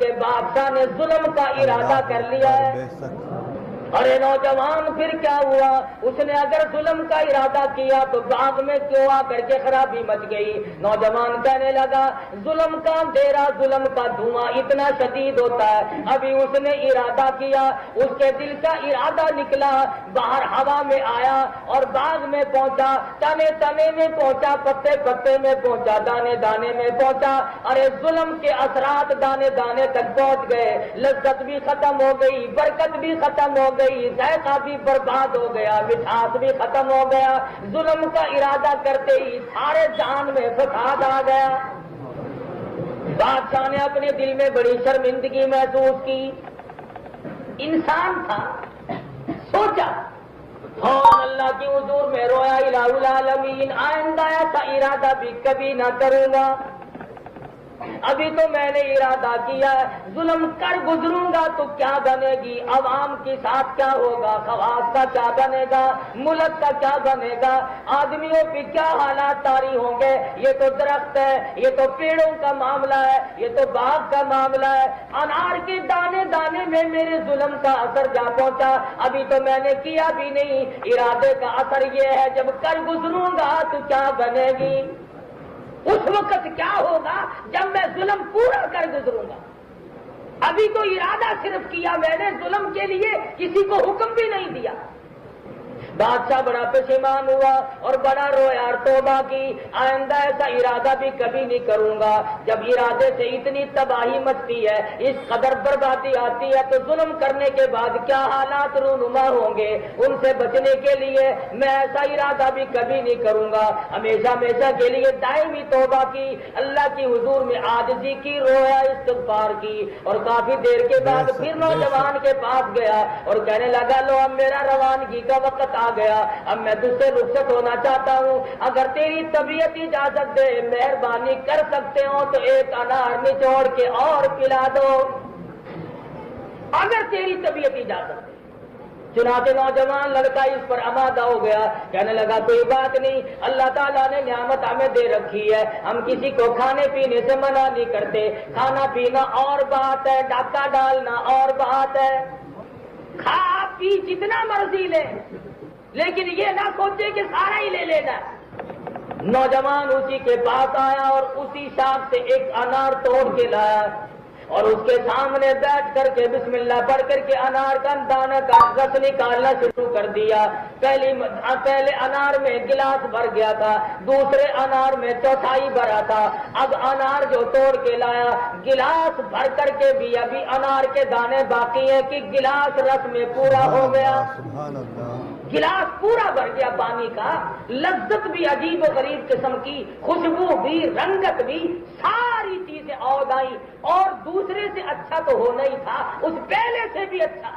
کے بادشاہ نے ظلم کا ارادہ کر لیا ہے. ارے نوجوان پھر کیا ہوا؟ اس نے اگر ظلم کا ارادہ کیا تو باغ میں کیوں آ کر کے خرابی مچ گئی؟ نوجوان کہنے لگا ظلم کا اندھیرا، ظلم کا دھواں اتنا شدید ہوتا ہے. ابھی اس نے ارادہ کیا، اس کے دل کا ارادہ نکلا، باہر ہوا میں آیا اور باغ میں پہنچا، تنے تنے میں پہنچا، پتے پتے میں پہنچا، دانے دانے میں پہنچا. ارے ظلم کے اثرات دانے دانے تک پہنچ گئے. لذت بھی ختم ہو گئی، برکت بھی ختم ہو گئی، ذائقہ بھی برباد ہو گیا، مٹھاس بھی ختم ہو گیا. ظلم کا ارادہ کرتے ہی سارے جان میں فساد آ گیا. بادشاہ نے اپنے دل میں بڑی شرمندگی محسوس کی. انسان تھا، سوچا اور اللہ کی حضور میں رویا الہ العالمین آئندہ ایسا ارادہ بھی کبھی نہ کروں گا. ابھی تو میں نے ارادہ کیا ہے، ظلم کر گزروں گا تو کیا بنے گی، عوام کے ساتھ کیا ہوگا، خواص کا کیا بنے گا، ملک کا کیا بنے گا، آدمیوں پہ کیا حالات طاری ہوں گے. یہ تو درخت ہے، یہ تو پیڑوں کا معاملہ ہے، یہ تو باغ کا معاملہ ہے. انار کے دانے دانے میں میرے ظلم کا اثر جا پہنچا. ابھی تو میں نے کیا بھی نہیں. ارادے کا اثر یہ ہے جب کر گزروں گا تو کیا بنے گی، اس وقت کیا ہوگا جب میں ظلم پورا کر گزروں گا. ابھی تو ارادہ صرف کیا میں نے، ظلم کے لیے کسی کو حکم بھی نہیں دیا. بادشاہ بڑا پشیمان ہوا اور بڑا رویا اور توبہ کی، آئندہ ایسا ارادہ بھی کبھی نہیں کروں گا. جب ارادے سے اتنی تباہی مچتی ہے، اس قدر بربادی آتی ہے، تو ظلم کرنے کے بعد کیا حالات رونما ہوں گے. ان سے بچنے کے لیے میں ایسا ارادہ بھی کبھی نہیں کروں گا. ہمیشہ ہمیشہ کے لیے دائمی توبہ کی، اللہ کی حضور میں عاجزی کی، رویا، استغفار کی. اور کافی دیر کے بعد پھر نوجوان کے پاس گیا اور کہنے لگا لو اب میرا روانگی کا وقت آ گیا، اب میں تجھ سے رخصت ہونا چاہتا ہوں. اگر تیری طبیعت اجازت دے، مہربانی کر سکتے ہو تو ایک انار نچوڑ کے اور پلا دو، اگر تیری طبیعت اجازت دے. چنانچہ نوجوان لڑکا اس پر آمادہ ہو گیا، کہنے لگا کوئی بات نہیں، اللہ تعالیٰ نے نعمت ہمیں دے رکھی ہے، ہم کسی کو کھانے پینے سے منع نہیں کرتے. کھانا پینا اور بات ہے، ڈاکہ ڈالنا اور بات ہے. کھا پی جتنا مرضی لے، لیکن یہ نہ سوچے کہ سارا ہی لے لینا. نوجوان اسی کے پاس آیا اور اسی شاخ سے ایک انار توڑ کے لایا اور اس کے سامنے بیٹھ کر کے بسم اللہ پڑھ کر کے انار کا دانہ کا رس نکالنا شروع کر دیا. پہلے انار میں گلاس بھر گیا تھا، دوسرے انار میں چوتھائی بھرا تھا. اب انار جو توڑ کے لایا، گلاس بھر کر کے بھی ابھی انار کے دانے باقی ہیں کہ گلاس رس میں پورا ہو گیا. گلاس پورا بھر گیا پانی کا. لذت بھی عجیب و غریب قسم کی، خوشبو بھی، رنگت بھی، ساری چیزیں اور آئی. اور دوسرے سے اچھا تو ہونا ہی تھا، اس پہلے سے بھی اچھا.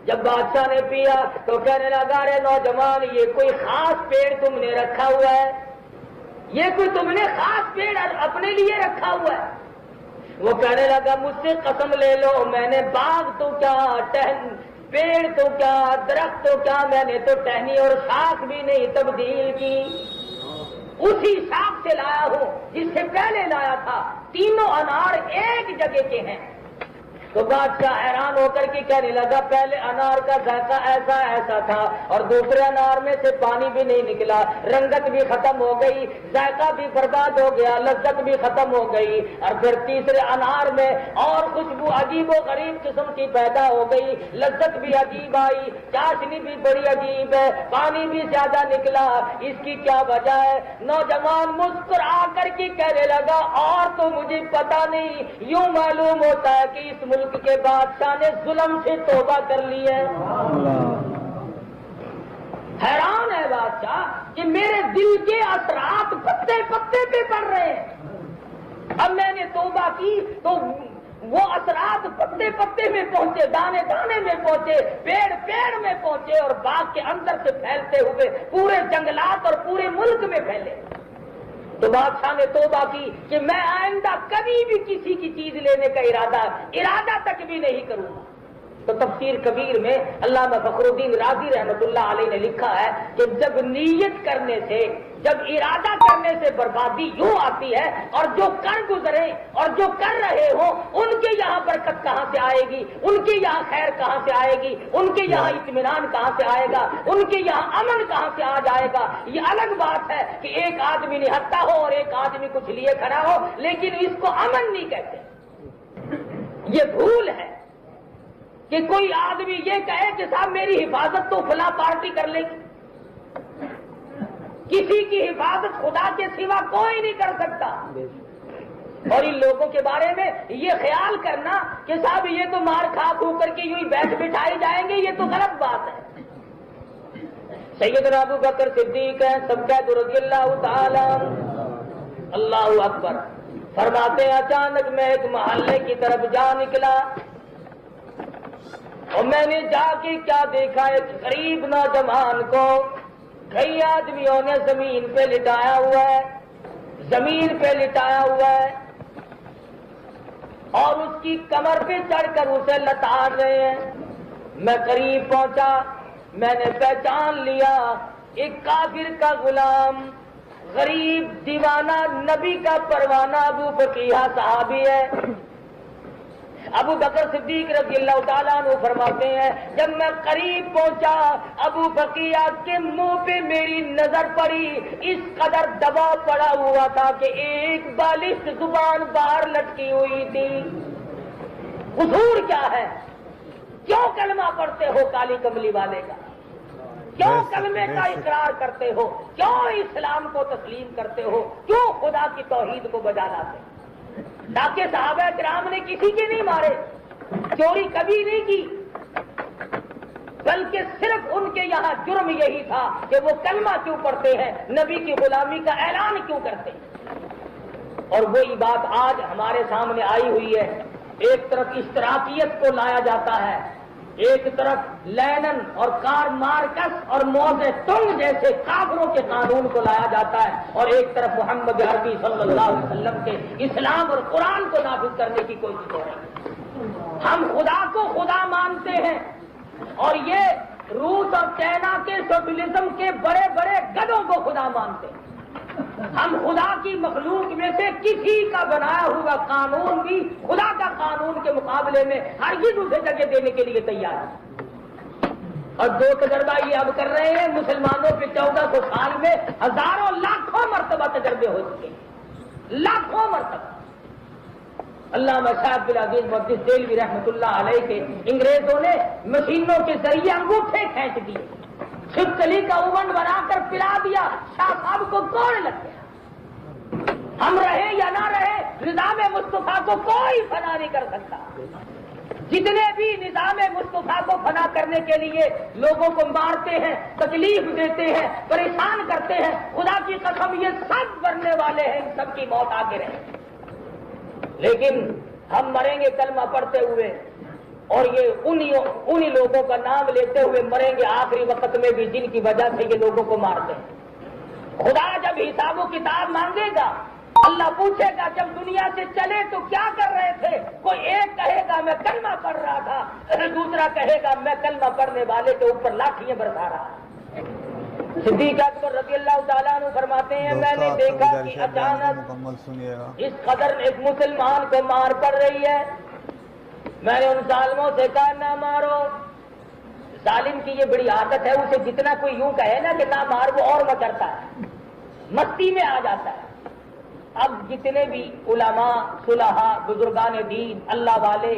جب بادشاہ نے پیا تو کہنے لگا رے نوجوان، یہ کوئی خاص پیڑ تم نے رکھا ہوا ہے، یہ کوئی تم نے خاص پیڑ اپنے لیے رکھا ہوا ہے. وہ کہنے لگا مجھ سے قسم لے لو، میں نے باغ تو کیا، پیڑ تو کیا، درخت تو کیا، میں نے تو ٹہنی اور شاخ بھی نہیں تبدیل کی، اسی شاخ سے لایا ہوں جس سے پہلے لایا تھا. تینوں انار ایک جگہ کے ہیں. تو بادشاہ حیران ہو کر کے کہنے لگا پہلے انار کا ذائقہ ایسا ایسا تھا اور دوسرے انار میں سے پانی بھی نہیں نکلا، رنگت بھی ختم ہو گئی، ذائقہ بھی برباد ہو گیا، لذت بھی ختم ہو گئی. اور پھر تیسرے انار میں اور خوشبو عجیب و غریب قسم کی پیدا ہو گئی، لذت بھی عجیب آئی، چاشنی بھی بڑی عجیب ہے، پانی بھی زیادہ نکلا. اس کی کیا وجہ ہے؟ نوجوان مسکرا کر کے کہنے لگا اور تو مجھے پتا نہیں، یوں معلوم ہوتا ہے کہ اس ملک کے بادشاہ نے ظلم سے توبہ کر لی ہے. حیران ہے بادشاہ کہ میرے دل کے اثرات پتے پتے پہ پڑ رہے ہیں. اب میں نے توبہ کی تو وہ اثرات پتے پتے میں پہنچے، دانے دانے میں پہنچے، پیڑ پیڑ میں پہنچے اور باغ کے اندر سے پھیلتے ہوئے پورے جنگلات اور پورے ملک میں پھیلے. تو بادشاہ نے توبہ کی کہ میں آئندہ کبھی بھی کسی کی چیز لینے کا ارادہ تک بھی نہیں کروں گا. تو تفسیر کبیر میں علامہ فخرالدین رازی رحمۃ اللہ علیہ نے لکھا ہے کہ جب نیت کرنے سے، جب ارادہ کرنے سے بربادی یوں آتی ہے، اور جو کر گزرے اور جو کر رہے ہو ان کے یہاں برکت کہاں سے آئے گی، ان کے یہاں خیر کہاں سے آئے گی، ان کے یہاں اطمینان کہاں سے آئے گا، ان کے یہاں امن کہاں سے آ جائے گا۔ یہ الگ بات ہے کہ ایک آدمی نہتا ہو اور ایک آدمی کچھ لیے کھڑا ہو، لیکن اس کو امن نہیں کہتے۔ یہ بھول ہے کہ کوئی آدمی یہ کہے کہ صاحب میری حفاظت تو فلاں پارٹی کر لے گی۔ کسی کی حفاظت خدا کے سوا کوئی نہیں کر سکتا۔ اور ان لوگوں کے بارے میں یہ خیال کرنا کہ صاحب یہ تو مار کھا کھو کر کے یوں ہی بیٹھ بٹھائی جائیں گے، یہ تو غلط بات ہے۔ سیدنا ابو بکر صدیق ہیں سبقت رضی اللہ تعالی، اللہ اکبر، فرماتے ہیں اچانک میں ایک محلے کی طرف جا نکلا اور میں نے جا کے کیا دیکھا، ایک غریب نوجوان کو کئی آدمیوں نے زمین پہ لٹایا ہوا ہے، زمین پہ لٹایا ہوا ہے، اور اس کی کمر پہ چڑھ کر اسے لتاڑ رہے ہیں۔ میں قریب پہنچا، میں نے پہچان لیا ایک کافر کا غلام، غریب دیوانہ، نبی کا پروانہ ابو بقیہ صحابی ہے۔ ابو بکر صدیق رضی اللہ تعالیٰ عنہ فرماتے ہیں جب میں قریب پہنچا ابو بقیہ کے منہ پہ میری نظر پڑی، اس قدر دباؤ پڑا ہوا تھا کہ ایک بالشت زبان باہر لٹکی ہوئی تھی۔ قصور کیا ہے؟ کیوں کلمہ پڑھتے ہو کالی کملی والے کا؟ کیوں کلمے کا اقرار کرتے ہو؟ کیوں اسلام کو تسلیم کرتے ہو؟ کیوں خدا کی توحید کو بجا لاتے ہو؟ تاکہ صحابہ کرام نے کسی کے نہیں مارے، چوری کبھی نہیں کی، بلکہ صرف ان کے یہاں جرم یہی تھا کہ وہ کلمہ کیوں پڑھتے ہیں، نبی کی غلامی کا اعلان کیوں کرتے ہیں۔ اور وہی بات آج ہمارے سامنے آئی ہوئی ہے۔ ایک طرف اشتراکیت کو لایا جاتا ہے، ایک طرف لینن اور کار مارکس اور موزے تنگ جیسے کافروں کے قانون کو لایا جاتا ہے، اور ایک طرف محمد عربی صلی اللہ علیہ وسلم کے اسلام اور قرآن کو نافذ کرنے کی کوشش ہو رہی ہے۔ ہم خدا کو خدا مانتے ہیں، اور یہ روس اور چائنا کے سوشلزم کے بڑے بڑے گدوں کو خدا مانتے ہیں۔ ہم خدا کی مخلوق میں سے کسی کا بنایا ہوا قانون بھی خدا کا قانون کے مقابلے میں ہرگز اسے جگہ دینے کے لیے تیار ہے۔ اور جو تجربہ یہ اب کر رہے ہیں مسلمانوں کے 1400 سال میں ہزاروں لاکھوں مرتبہ تجربے ہو چکے ہیں، لاکھوں مرتبہ۔ علامہ شاہ العزیز محدث دہلوی رحمۃ اللہ علیہ کے انگریزوں نے مشینوں کے ذریعے انگوٹھے کھینچ دیے، چھپکلی کا اوون بنا کر پلا دیا، شاہ صاحب کو کوڑ لگ گیا۔ ہم رہے یا نہ رہے نظام مصطفیٰ کو کوئی فنا نہیں کر سکتا۔ جتنے بھی نظام مصطفیٰ کو فنا کرنے کے لیے لوگوں کو مارتے ہیں، تکلیف دیتے ہیں، پریشان کرتے ہیں، خدا کی قسم یہ سب مرنے والے ہیں، ان سب کی موت آگے رہے، لیکن ہم مریں گے کلمہ پڑھتے ہوئے، اور یہ انہی لوگوں کا نام لیتے ہوئے مریں گے آخری وقت میں بھی جن کی وجہ سے یہ لوگوں کو مارتے ہیں۔ خدا جب حساب و کتاب مانگے گا، اللہ پوچھے گا جب دنیا سے چلے تو کیا کر رہے تھے؟ کوئی ایک کہے گا میں کلمہ پڑھ رہا تھا، دوسرا کہے گا میں کلمہ پڑھنے والے کے اوپر لاٹھیاں برسا رہا۔ صدیق اکبر رضی اللہ تعالیٰ عنہ فرماتے ہیں میں نے دیکھا کہ اچانک اس قدر ایک مسلمان کو مار پڑ رہی ہے، میں نے ان ظالموں سے کہا نہ مارو۔ ظالم کی یہ بڑی عادت ہے، اسے جتنا کوئی یوں کہے نا کہ نہ مار وہ اور کرتا ہے، مستی میں آ جاتا ہے۔ اب جتنے بھی علماء، صلحاء، بزرگان دین، اللہ والے،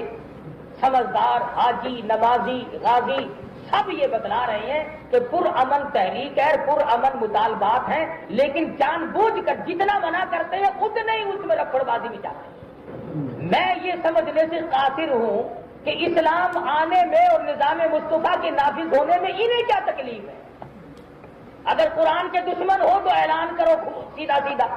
سمجھدار، حاجی، نمازی، غازی، سب یہ بتلا رہے ہیں کہ پرامن تحریک ہے، پرامن مطالبات ہیں، لیکن جان بوجھ کر جتنا منع کرتے ہیں اتنے ہی اس میں رفڑ بازی بھی جاتے ہیں۔ میں یہ سمجھنے سے قاصر ہوں کہ اسلام آنے میں اور نظام مصطفیٰ کے نافذ ہونے میں انہیں کیا تکلیف ہے؟ اگر قرآن کے دشمن ہو تو اعلان کرو سیدھا سیدھا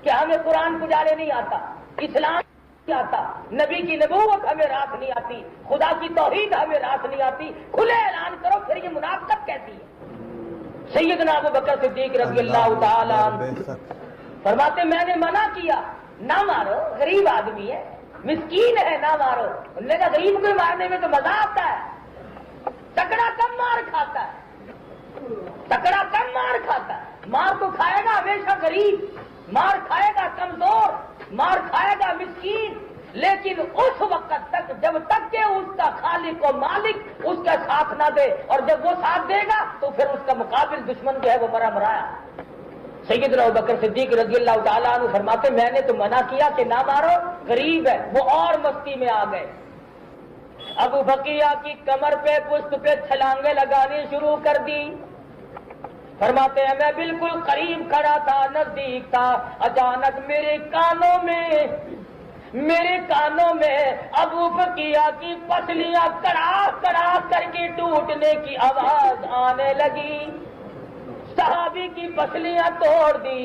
کہ ہمیں قرآن پجارے نہیں آتا، اسلام نہیں آتا، نبی کی نبوت ہمیں راس نہیں آتی، خدا کی توحید ہمیں راس نہیں آتی، کھلے اعلان کرو، پھر یہ منافقت کیسی ہے؟ سیدنا ابو بکر صدیق رضی اللہ تعالی عنہ فرماتے میں نے منع کیا، نہ مارو، غریب آدمی ہے، مسکین ہے نہ مارو. انہوں نے کہا غریب کو مارنے میں تو مزہ آتا ہے, تکڑا کم مار کھاتا ہے, تکڑا کم مار کھاتا ہے. مار تو کھائے گا ہمیشہ غریب, مار کھائے گا کمزور, مار کھائے گا مسکین, لیکن اس وقت تک جب تک کہ اس کا خالق و مالک اس کا ساتھ نہ دے, اور جب وہ ساتھ دے گا تو پھر اس کا مقابل دشمن جو ہے وہ مرا مرایا. سیدنا ابوبکر صدیق رضی اللہ تعالیٰ عنہ فرماتے میں نے تو منع کیا کہ نہ مارو, غریب ہے. وہ اور مستی میں آ گئے. ابو بکیہ کی کمر پہ پشت پہ چھلانگیں لگانی شروع کر دی. فرماتے ہیں میں بالکل قریب کھڑا تھا, نزدیک تھا, اچانک میرے کانوں میں ابو بکیہ کی پسلیاں کڑاک کڑاک کر کے ٹوٹنے کی آواز آنے لگی. صحابی کی پسلیاں توڑ دی.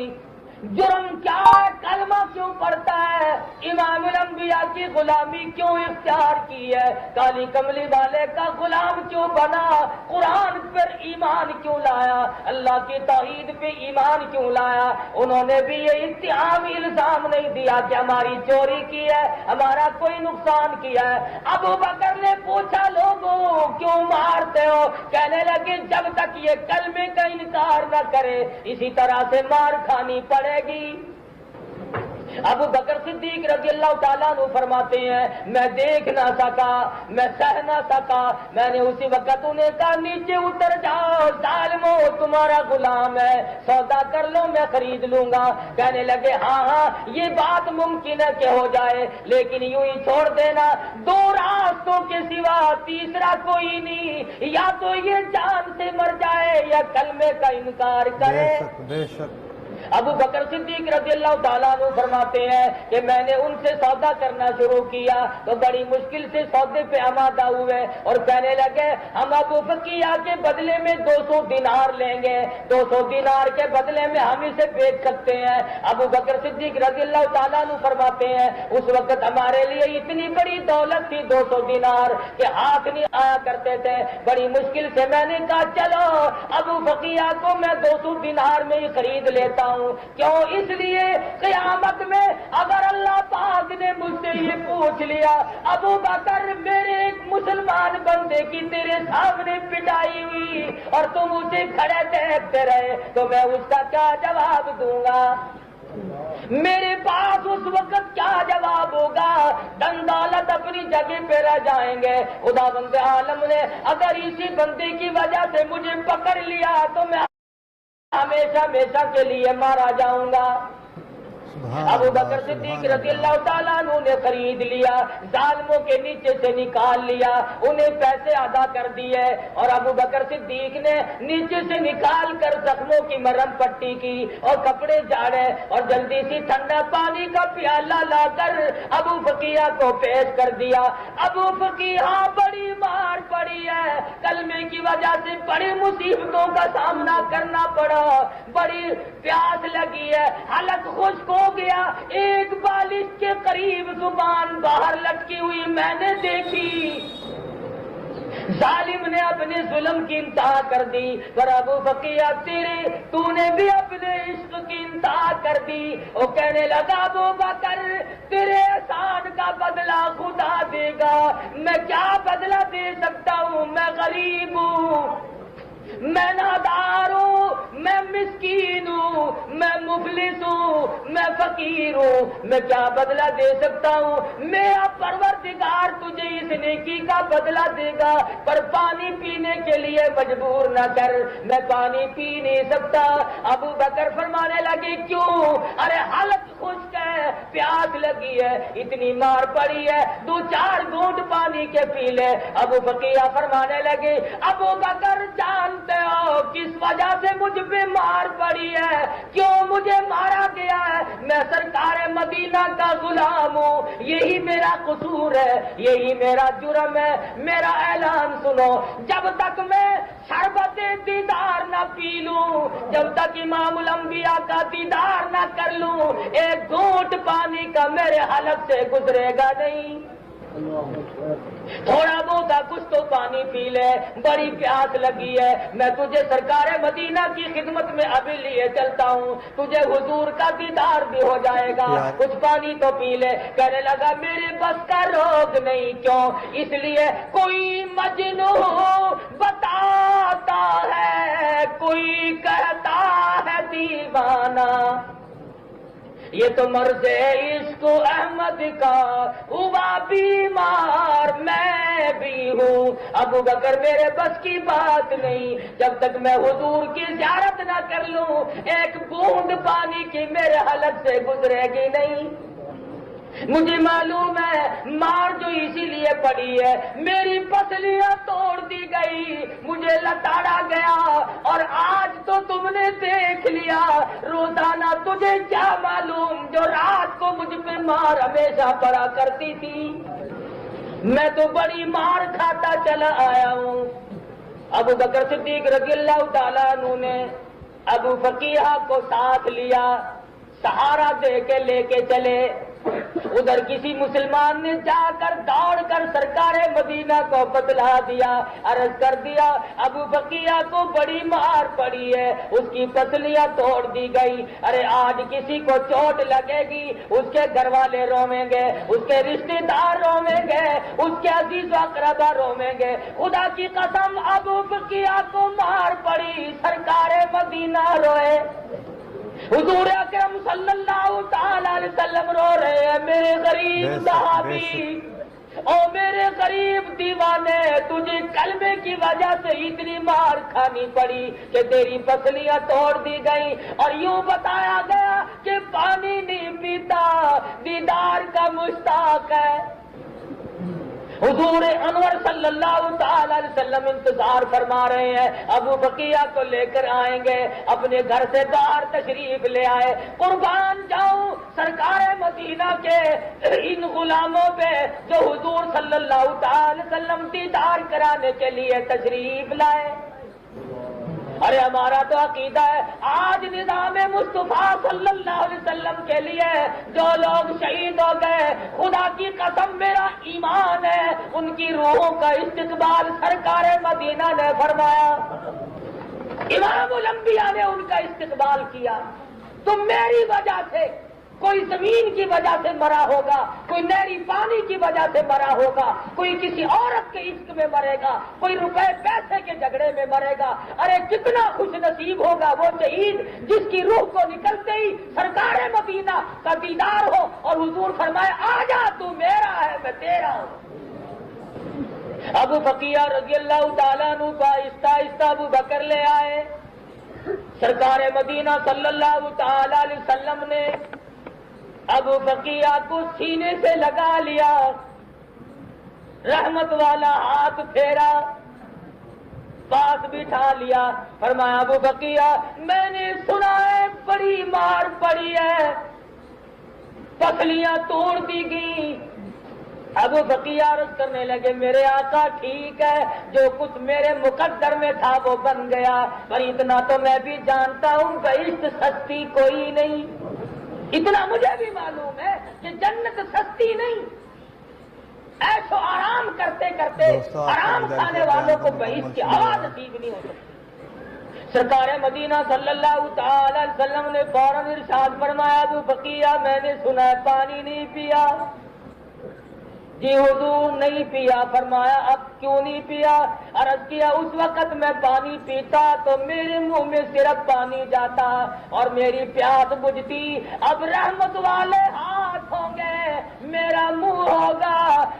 جرم کیا ہے؟ کلمہ کیوں پڑھتا ہے؟ امام الانبیاء کی غلامی کیوں اختیار کی ہے؟ کالی کملی والے کا غلام کیوں بنا؟ قرآن پر ایمان کیوں لایا؟ اللہ کی توحید پہ ایمان کیوں لایا؟ انہوں نے بھی یہ اتہامی الزام نہیں دیا کہ ہماری چوری کی ہے, ہمارا کوئی نقصان کیا ہے. ابو بکر نے پوچھا لوگوں کیوں مارتے ہو؟ کہنے لگے جب تک یہ کلمے کا انکار نہ کرے اسی طرح سے مار کھانی پڑے گی. ابو بکر صدیق رضی اللہ تعالیٰ عنہ فرماتے ہیں میں دیکھ نہ سکا, میں سہ نہ سکا. میں نے اسی وقت انہیں کہا نیچے اتر جاؤ, ظالمو تمہارا غلام ہے, سودا کر لو میں خرید لوں گا. کہنے لگے ہاں یہ بات ممکن ہے کہ ہو جائے, لیکن یوں ہی چھوڑ دینا, دو راستوں کے سوا تیسرا کوئی نہیں, یا تو یہ جان سے مر جائے یا کلمے کا انکار کرے. بے شک. ابو بکر صدیق رضی اللہ تعالیٰ عنہ فرماتے ہیں کہ میں نے ان سے سودا کرنا شروع کیا تو بڑی مشکل سے سودے پہ آمادہ ہوئے اور کہنے لگے ہم ابو بکیہ کے بدلے میں 200 دینار لیں گے, 200 دینار کے بدلے میں ہم اسے بیچ سکتے ہیں. ابو بکر صدیق رضی اللہ تعالیٰ عنہ فرماتے ہیں اس وقت ہمارے لیے اتنی بڑی دولت تھی 200 دینار کہ ہاتھ نہیں آیا کرتے تھے. بڑی مشکل سے میں نے کہا چلو ابو بکیہ کو میں 200 دینار میں ہی خرید لیتا ہوں. کیوں؟ اس لیے قیامت میں اگر اللہ پاک نے مجھ سے یہ پوچھ لیا ابو بکر میرے ایک مسلمان بندے کی تیرے سامنے پٹائی ہوئی اور تم اسے کھڑے دیکھتے رہے تو میں اس کا کیا جواب دوں گا؟ میرے پاس اس وقت کیا جواب ہوگا؟ دن دولت اپنی جگہ پہ رہ جائیں گے. خدا بند عالم نے اگر اسی بندے کی وجہ سے مجھے پکڑ لیا تو میں ہمیشہ ہمیشہ کے لیے مارا جاؤں گا. ابو بکر صدیق رضی اللہ تعالیٰ عنہ نے خرید لیا, ظالموں کے نیچے سے نکال لیا, انہیں پیسے ادا کر دیے اور ابو بکر صدیق نے نیچے سے نکال کر زخموں کی مرہم پٹی کی اور کپڑے جھاڑے اور جلدی سی ٹھنڈا پانی کا پیالہ لا کر ابو بکیہ کو پیش کر دیا. ابو بکیہ بڑی مار پڑی ہے, کلمے کی وجہ سے بڑی مصیبتوں کا سامنا کرنا پڑا, بڑی پیاس لگی ہے, حلق خشک ہو گیا, ایک بالش کے قریب زبان باہر لٹکی ہوئی میں نے دیکھی. ظالم نے اپنے ظلم کی انتہا کر دی. پر ابو بکیہ تو نے بھی اپنے عشق کی انتہا کر دی. وہ کہنے لگا ابو بکر تیرے احسان کا بدلہ خدا دے گا, میں کیا بدلہ دے سکتا ہوں؟ میں غریب ہوں, میں نادار ہوں, میں مسکین ہوں, میں مفلس ہوں, میں فقیر ہوں, میں کیا بدلہ دے سکتا ہوں؟ میرا پروردگار تجھے اس نیکی کا بدلہ دے گا, پر پانی پینے کے لیے مجبور نہ کر, میں پانی پی نہیں سکتا. ابو بکر فرمانے لگے کیوں؟ ارے حلق خشک ہے, پیاس لگی ہے, اتنی مار پڑی ہے, 2-4 گھونٹ پانی کے پی لے. ابو بکیہ فرمانے لگے ابو بکر جانتے ہو کس وجہ سے مجھ پہ مار پڑی ہے, کیوں مجھے مارا گیا ہے؟ میں سرکار مدینہ کا غلام ہوں, یہی میرا قصور ہے, یہی میرا جرم ہے. میرا اعلان سنو, جب تک میں شربت دیدار نہ پی لوں, جب تک امام الانبیاء کا دیدار نہ کر لوں, ایک گھونٹ پانی کا میرے حلق سے گزرے گا نہیں. تھوڑا بہت کچھ تو پانی پی لے، بڑی پیاس لگی ہے، میں تجھے سرکار مدینہ کی خدمت میں ابھی لیے چلتا ہوں، تجھے حضور کا دیدار بھی ہو جائے گا، کچھ پانی تو پی لے۔ کہنے لگا میرے بس کا روگ نہیں، کیوں؟ اس لیے کوئی مجنون بتاتا ہے، کوئی کہتا ہے دیوانہ، یہ تو مرض عشق احمد کا ہوا بیمار میں بھی ہوں۔ ابو بکر میرے بس کی بات نہیں، جب تک میں حضور کی زیارت نہ کر لوں ایک بوند پانی کی میرے حلق سے گزرے گی نہیں۔ مجھے معلوم ہے مار جو اسی لیے پڑی ہے، میری پسلیاں توڑ دی گئی، مجھے لتاڑا گیا، اور آج تو تم نے دیکھ لیا، روزانہ تجھے کیا معلوم جو رات کو مجھ پہ مار ہمیشہ پڑا کرتی تھی، میں تو بڑی مار کھاتا چلا آیا ہوں۔ ابو بکر صدیق رضی اللہ تعالیٰ عنہ نے ابو فقیہ کو ساتھ لیا، سہارا دے کے لے کے چلے۔ ادھر کسی مسلمان نے جا کر دوڑ کر سرکار مدینہ کو بتلا دیا، عرض کر دیا ابو بقیہ کو بڑی مار پڑی ہے، اس کی پسلیاں توڑ دی گئی۔ ارے آج کسی کو چوٹ لگے گی، اس کے گھر والے رویں گے، اس کے رشتے دار رویں گے، اس کے عزیز و اقربا رویں گے۔ خدا کی قسم ابو بقیہ کو مار پڑی، سرکار مدینہ روئے، حضور اکرم صلی اللہ تعالی علیہ وسلم رو رہے ہیں، میرے غریب صحابی، او میرے غریب دیوانے، تجھے کلمے کی وجہ سے اتنی مار کھانی پڑی کہ تیری پسلیاں توڑ دی گئی، اور یوں بتایا گیا کہ پانی نہیں پیتا، دیدار کا مشتاق ہے۔ حضور انور صلی اللہ تعالی علیہ وسلم انتظار فرما رہے ہیں، ابو بقیہ کو لے کر آئیں گے، اپنے گھر سے باہر تشریف لے آئے۔ قربان جاؤں سرکار مدینہ کے ان غلاموں پہ جو حضور صلی اللہ تعالی وسلم دیدار کرانے کے لیے تشریف لائے۔ ارے ہمارا تو عقیدہ ہے آج نظام مصطفیٰ صلی اللہ علیہ وسلم کے لیے جو لوگ شہید ہو گئے، خدا کی قسم میرا ایمان ہے ان کی روحوں کا استقبال سرکار مدینہ نے فرمایا، امام الانبیاء نے ان کا استقبال کیا۔ تو میری وجہ سے کوئی زمین کی وجہ سے مرا ہوگا، کوئی نہری پانی کی وجہ سے مرا ہوگا، کوئی کسی عورت کے عشق میں مرے گا، کوئی روپے پیسے کے جھگڑے میں مرے گا۔ ارے کتنا خوش نصیب ہوگا وہ شہید جس کی روح کو نکلتے ہی سرکار مدینہ کا دیدار ہو اور حضور فرمائے آجا تو میرا ہے میں تیرا ہوں۔ ابو بقیہ رضی اللہ تعالیٰ عنہ کا آہستہ آہستہ ابو بکر لے آئے۔ سرکار مدینہ صلی اللہ تعالی علیہ وسلم نے ابو بقیہ کو سینے سے لگا لیا، رحمت والا ہاتھ پھیرا، پاس بٹھا لیا، فرمایا ابو بقیہ میں نے سنا ہے بڑی مار پڑی ہے، پسلیاں توڑ دی گئی۔ ابو بقیہ عرض کرنے لگے میرے آقا ٹھیک ہے، جو کچھ میرے مقدر میں تھا وہ بن گیا، پر اتنا تو میں بھی جانتا ہوں بہشت سستی کوئی نہیں، اتنا مجھے بھی معلوم ہے کہ جنت سستی نہیں، ایسو آرام کرتے کرتے آرام کھانے والوں کو بہشت کی ہوا نصیب نہیں ہو سکتی۔ سرکار مدینہ صلی اللہ تعالی علیہ وسلم نے فوراً ارشاد فرمایا ابو بقیہ میں نے سنا ہے پانی نہیں پیا۔ جی حضور نہیں پیا۔ فرمایا اب کیوں نہیں پیا؟ عرض کیا اس وقت میں پانی پیتا تو میرے منہ میں صرف پانی جاتا اور میری پیاس بجھتی، اب رحمت والے ہاتھ ہوں گے، میرا منہ ہوگا،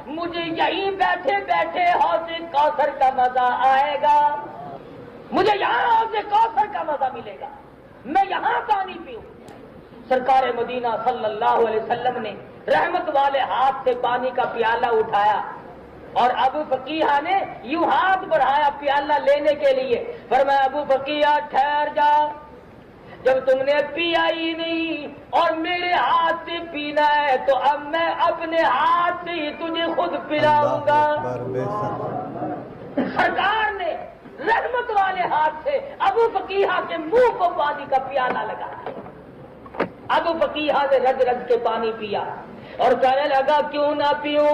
مجھے یہیں بیٹھے بیٹھے حوض کوثر کا مزہ آئے گا، مجھے یہاں حوض کوثر کا مزہ ملے گا، میں یہاں پانی پیوں۔ سرکار مدینہ صلی اللہ علیہ وسلم نے رحمت والے ہاتھ سے پانی کا پیالہ اٹھایا اور ابو بقیہ نے یوں ہاتھ بڑھایا پیالہ لینے کے لیے، فرمایا ابو بقیہ ٹھہر جا، جب تم نے پیا ہی نہیں اور میرے ہاتھ سے پینا ہے تو اب میں اپنے ہاتھ سے ہی تجھے خود پلاؤں گا۔ سرکار نے رحمت والے ہاتھ سے ابو بقیہ کے منہ کو پانی کا پیالہ لگایا، ابو بقیہ نے رج رج کے پانی پیا اور کہنے لگا کیوں نہ پیوں،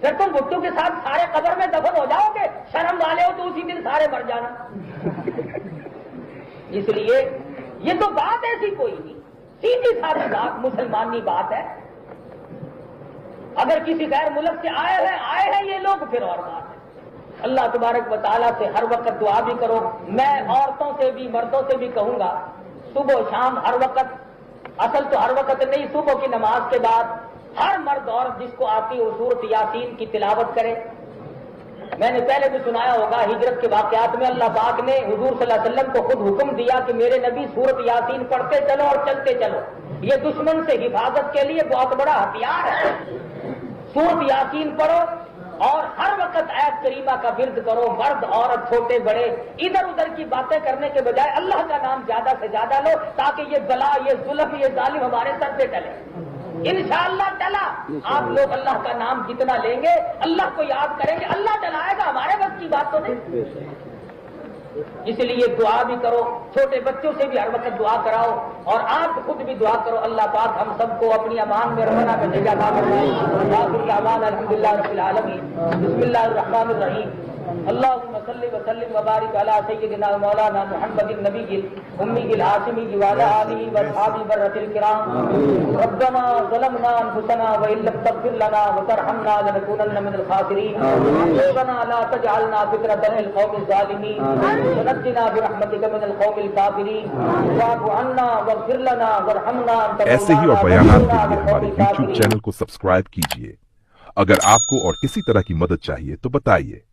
پھر تم بھٹو کے ساتھ سارے قبر میں دفن ہو جاؤ گے، شرم والے ہو تو اسی دن سارے مر جانا۔ اس لیے یہ تو بات ایسی کوئی نہیں، سیدھی سادھی بات مسلمانی بات ہے۔ اگر کسی غیر ملک سے آئے ہیں یہ لوگ، پھر اور بات ہے۔ اللہ تبارک و تعالیٰ سے ہر وقت دعا بھی کرو۔ میں عورتوں سے بھی مردوں سے بھی کہوں گا، صبح و شام ہر وقت، اصل تو ہر وقت نہیں، صبح کی نماز کے بعد ہر مرد عورت جس کو آتی ہو سورۃ یاسین کی تلاوت کرے۔ میں نے پہلے بھی سنایا ہوگا، ہجرت کے واقعات میں اللہ پاک نے حضور صلی اللہ علیہ وسلم کو خود حکم دیا کہ میرے نبی سورۃ یاسین پڑھتے چلو اور چلتے چلو، یہ دشمن سے حفاظت کے لیے بہت بڑا ہتھیار ہے۔ سورۃ یاسین پڑھو اور ہر وقت آیت کریمہ کا ورد کرو، مرد عورت چھوٹے بڑے، ادھر ادھر کی باتیں کرنے کے بجائے اللہ کا نام زیادہ سے زیادہ لو، تاکہ یہ بلا، یہ ظلم، یہ ظالم ہمارے سر سے ٹلے۔ انشاءاللہ چلا، آپ لوگ اللہ کا نام جتنا لیں گے، اللہ کو یاد کریں گے، اللہ چلائے گا، ہمارے بس کی بات تو نہیں۔ اس لیے دعا بھی کرو، چھوٹے بچوں سے بھی ہر وقت دعا کراؤ، اور آپ خود بھی دعا کرو، اللہ پاک ہم سب کو اپنی امان میں رہنا کا جگہ عطا فرمائے۔ آخر دعوانا الحمدللہ رب العالمین۔ بسم اللہ الرحمن الرحیم۔ اللهم صل وسلم وبارك على سيدنا مولانا محمد النبي الأمي الهاشمي وعلى آله وأصحابه برة الكرام۔ ربنا ظلمنا أنفسنا وإن لم تغفر لنا وترحمنا لنكونن من الخاسرين۔ ربنا لا تجعلنا فتنة للقوم الظالمين ونجنا برحمتك من القوم الكافرين واعف عنا واغفر لنا وارحمنا۔ ایسے ہی اور بیانات کے لیے ہمارے YouTube چینل کو سبسکرائب کیجیے۔ اگر آپ کو اور کسی طرح کی مدد چاہیے تو بتائیے۔